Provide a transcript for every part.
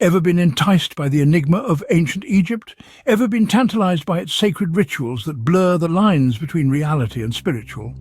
Ever been enticed by the enigma of ancient Egypt? Ever been tantalized by its sacred rituals that blur the lines between reality and spiritual?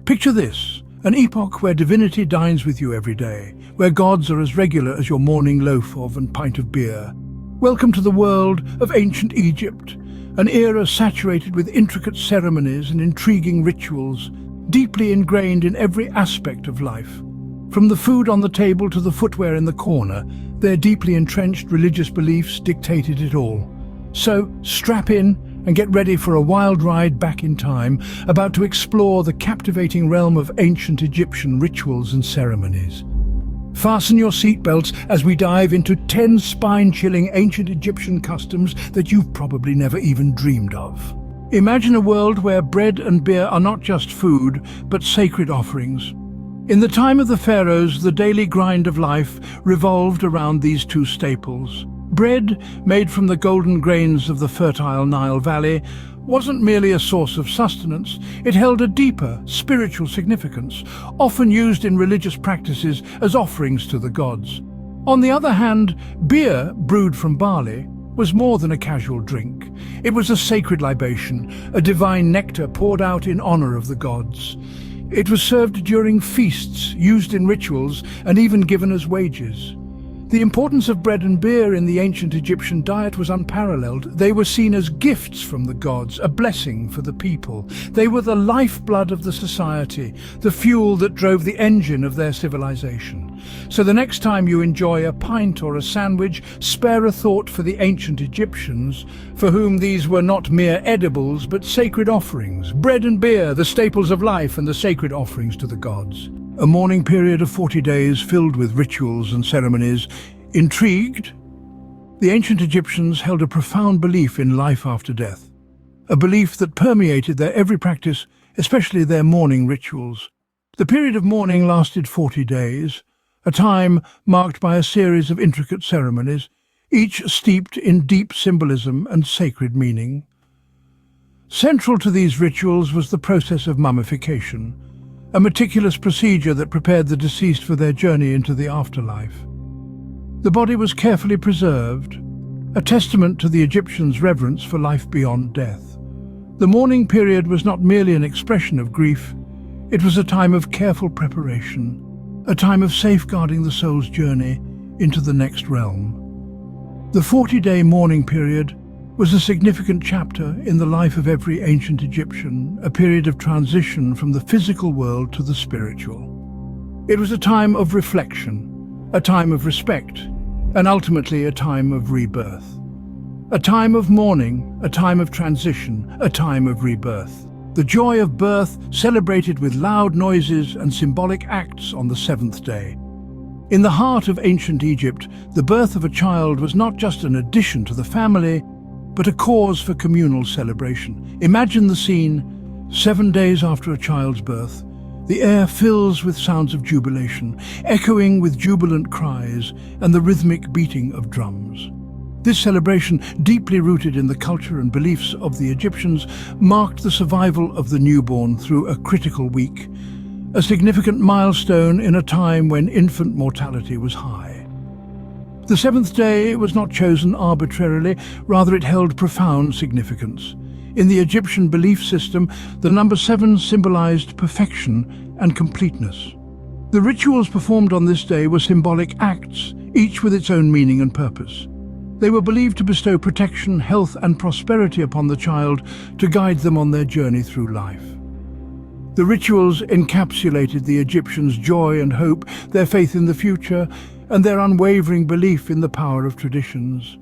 Picture this, an epoch where divinity dines with you every day, where gods are as regular as your morning loaf of and pint of beer. Welcome to the world of ancient Egypt, an era saturated with intricate ceremonies and intriguing rituals, deeply ingrained in every aspect of life. From the food on the table to the footwear in the corner, their deeply entrenched religious beliefs dictated it all. So, strap in and get ready for a wild ride back in time, about to explore the captivating realm of ancient Egyptian rituals and ceremonies. Fasten your seatbelts as we dive into 10 spine-chilling ancient Egyptian customs that you've probably never even dreamed of. Imagine a world where bread and beer are not just food, but sacred offerings. In the time of the Pharaohs, the daily grind of life revolved around these two staples. Bread, made from the golden grains of the fertile Nile Valley, wasn't merely a source of sustenance. It held a deeper, spiritual significance, often used in religious practices as offerings to the gods. On the other hand, beer, brewed from barley, was more than a casual drink. It was a sacred libation, a divine nectar poured out in honor of the gods. It was served during feasts, used in rituals, and even given as wages. The importance of bread and beer in the ancient Egyptian diet was unparalleled. They were seen as gifts from the gods, a blessing for the people. They were the lifeblood of the society, the fuel that drove the engine of their civilization. So the next time you enjoy a pint or a sandwich, spare a thought for the ancient Egyptians, for whom these were not mere edibles but sacred offerings. Bread and beer, the staples of life and the sacred offerings to the gods. A mourning period of 40 days filled with rituals and ceremonies. Intrigued? The ancient Egyptians held a profound belief in life after death, a belief that permeated their every practice, especially their mourning rituals. The period of mourning lasted 40 days, a time marked by a series of intricate ceremonies, each steeped in deep symbolism and sacred meaning. Central to these rituals was the process of mummification, a meticulous procedure that prepared the deceased for their journey into the afterlife. The body was carefully preserved, a testament to the Egyptians' reverence for life beyond death. The mourning period was not merely an expression of grief, it was a time of careful preparation, a time of safeguarding the soul's journey into the next realm. The 40-day mourning period was a significant chapter in the life of every ancient Egyptian, a period of transition from the physical world to the spiritual. It was a time of reflection, a time of respect, and ultimately a time of rebirth. A time of mourning, a time of transition, a time of rebirth. The joy of birth celebrated with loud noises and symbolic acts on the seventh day. In the heart of ancient Egypt, the birth of a child was not just an addition to the family, but a cause for communal celebration. Imagine the scene, 7 days after a child's birth. The air fills with sounds of jubilation, echoing with jubilant cries and the rhythmic beating of drums. This celebration, deeply rooted in the culture and beliefs of the Egyptians, marked the survival of the newborn through a critical week, a significant milestone in a time when infant mortality was high. The seventh day was not chosen arbitrarily, rather it held profound significance. In the Egyptian belief system, the number 7 symbolized perfection and completeness. The rituals performed on this day were symbolic acts, each with its own meaning and purpose. They were believed to bestow protection, health and prosperity upon the child, to guide them on their journey through life. The rituals encapsulated the Egyptians' joy and hope, their faith in the future, and their unwavering belief in the power of traditions.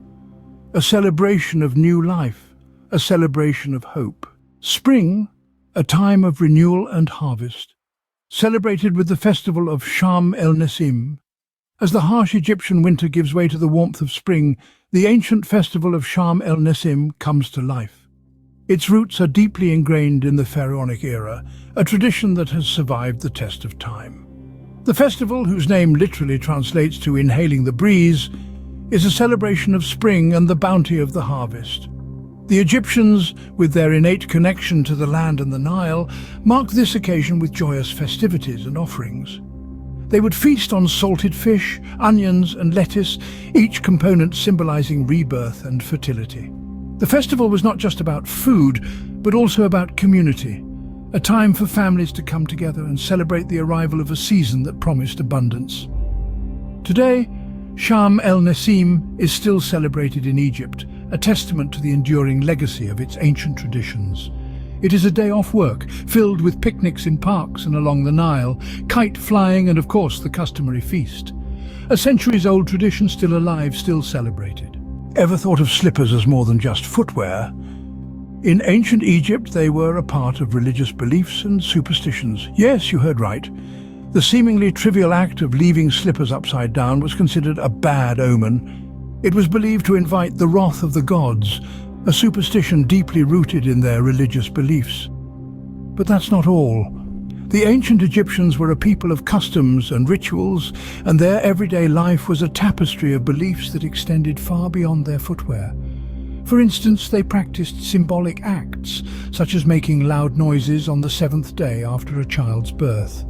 A celebration of new life, a celebration of hope. Spring, a time of renewal and harvest, celebrated with the festival of Sham el-Nessim. As the harsh Egyptian winter gives way to the warmth of spring, the ancient festival of Sham el-Nessim comes to life. Its roots are deeply ingrained in the pharaonic era, a tradition that has survived the test of time. The festival, whose name literally translates to inhaling the breeze, is a celebration of spring and the bounty of the harvest. The Egyptians, with their innate connection to the land and the Nile, marked this occasion with joyous festivities and offerings. They would feast on salted fish, onions and lettuce, each component symbolizing rebirth and fertility. The festival was not just about food, but also about community, a time for families to come together and celebrate the arrival of a season that promised abundance. Today, Sham el-Nessim is still celebrated in Egypt, a testament to the enduring legacy of its ancient traditions. It is a day off work, filled with picnics in parks and along the Nile, kite flying and of course the customary feast. A centuries-old tradition still alive, still celebrated. Ever thought of slippers as more than just footwear? In ancient Egypt, they were a part of religious beliefs and superstitions. Yes, you heard right. The seemingly trivial act of leaving slippers upside down was considered a bad omen. It was believed to invite the wrath of the gods, a superstition deeply rooted in their religious beliefs. But that's not all. The ancient Egyptians were a people of customs and rituals, and their everyday life was a tapestry of beliefs that extended far beyond their footwear. For instance, they practiced symbolic acts, such as making loud noises on the seventh day after a child's birth.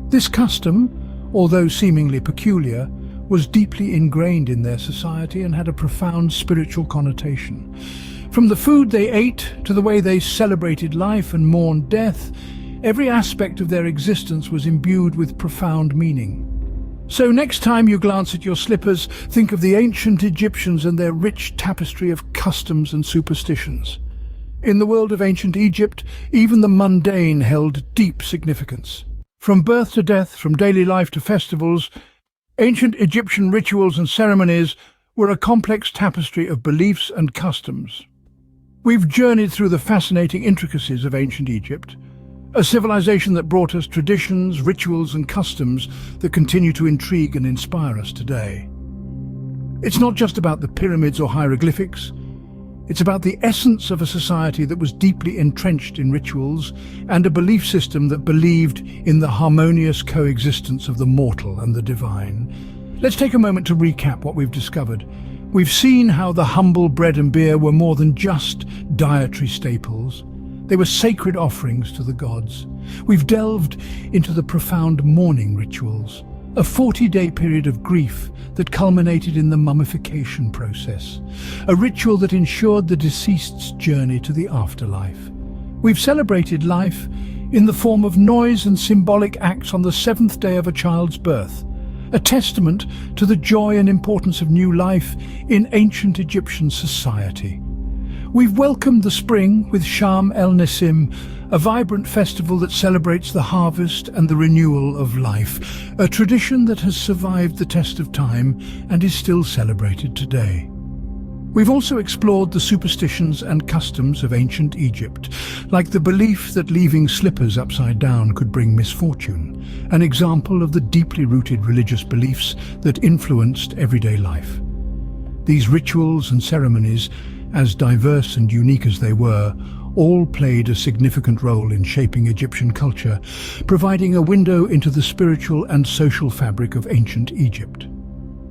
This custom, although seemingly peculiar, was deeply ingrained in their society and had a profound spiritual connotation. From the food they ate to the way they celebrated life and mourned death, every aspect of their existence was imbued with profound meaning. So next time you glance at your slippers, think of the ancient Egyptians and their rich tapestry of customs and superstitions. In the world of ancient Egypt, even the mundane held deep significance. From birth to death, from daily life to festivals, ancient Egyptian rituals and ceremonies were a complex tapestry of beliefs and customs. We've journeyed through the fascinating intricacies of ancient Egypt, a civilization that brought us traditions, rituals and customs that continue to intrigue and inspire us today. It's not just about the pyramids or hieroglyphics. It's about the essence of a society that was deeply entrenched in rituals and a belief system that believed in the harmonious coexistence of the mortal and the divine. Let's take a moment to recap what we've discovered. We've seen how the humble bread and beer were more than just dietary staples. They were sacred offerings to the gods. We've delved into the profound mourning rituals, a 40-day period of grief that culminated in the mummification process, a ritual that ensured the deceased's journey to the afterlife. We've celebrated life in the form of noise and symbolic acts on the seventh day of a child's birth, a testament to the joy and importance of new life in ancient Egyptian society. We've welcomed the spring with Sham el-Nessim, a vibrant festival that celebrates the harvest and the renewal of life, a tradition that has survived the test of time and is still celebrated today. We've also explored the superstitions and customs of ancient Egypt, like the belief that leaving slippers upside down could bring misfortune, an example of the deeply rooted religious beliefs that influenced everyday life. These rituals and ceremonies, as diverse and unique as they were, all played a significant role in shaping Egyptian culture, providing a window into the spiritual and social fabric of ancient Egypt.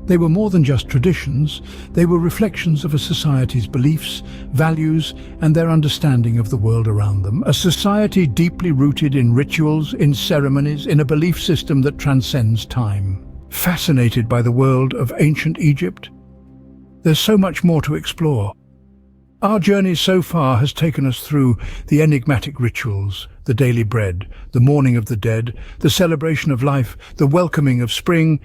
They were more than just traditions, they were reflections of a society's beliefs, values, and their understanding of the world around them. A society deeply rooted in rituals, in ceremonies, in a belief system that transcends time. Fascinated by the world of ancient Egypt? There's so much more to explore. Our journey so far has taken us through the enigmatic rituals, the daily bread, the mourning of the dead, the celebration of life, the welcoming of spring,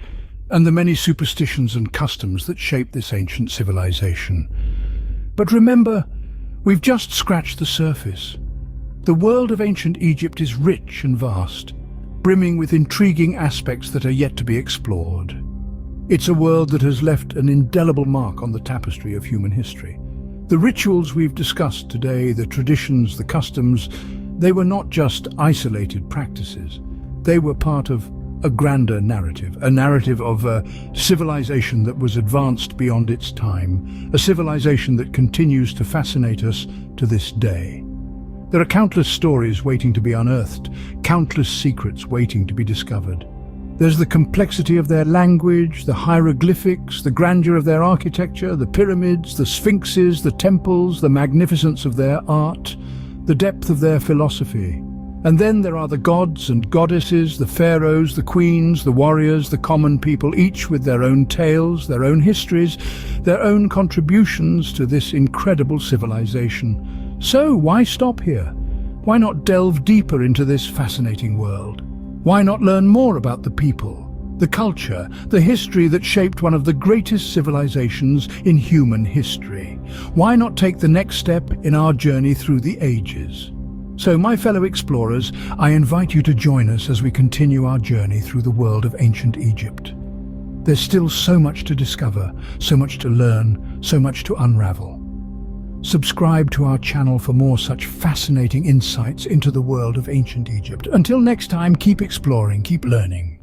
and the many superstitions and customs that shape this ancient civilization. But remember, we've just scratched the surface. The world of ancient Egypt is rich and vast, brimming with intriguing aspects that are yet to be explored. It's a world that has left an indelible mark on the tapestry of human history. The rituals we've discussed today, the traditions, the customs, they were not just isolated practices. They were part of a grander narrative, a narrative of a civilization that was advanced beyond its time, a civilization that continues to fascinate us to this day. There are countless stories waiting to be unearthed, countless secrets waiting to be discovered. There's the complexity of their language, the hieroglyphics, the grandeur of their architecture, the pyramids, the sphinxes, the temples, the magnificence of their art, the depth of their philosophy. And then there are the gods and goddesses, the pharaohs, the queens, the warriors, the common people, each with their own tales, their own histories, their own contributions to this incredible civilization. So why stop here? Why not delve deeper into this fascinating world? Why not learn more about the people, the culture, the history that shaped one of the greatest civilizations in human history? Why not take the next step in our journey through the ages? So, my fellow explorers, I invite you to join us as we continue our journey through the world of ancient Egypt. There's still so much to discover, so much to learn, so much to unravel. Subscribe to our channel for more such fascinating insights into the world of ancient Egypt. Until next time, keep exploring, keep learning.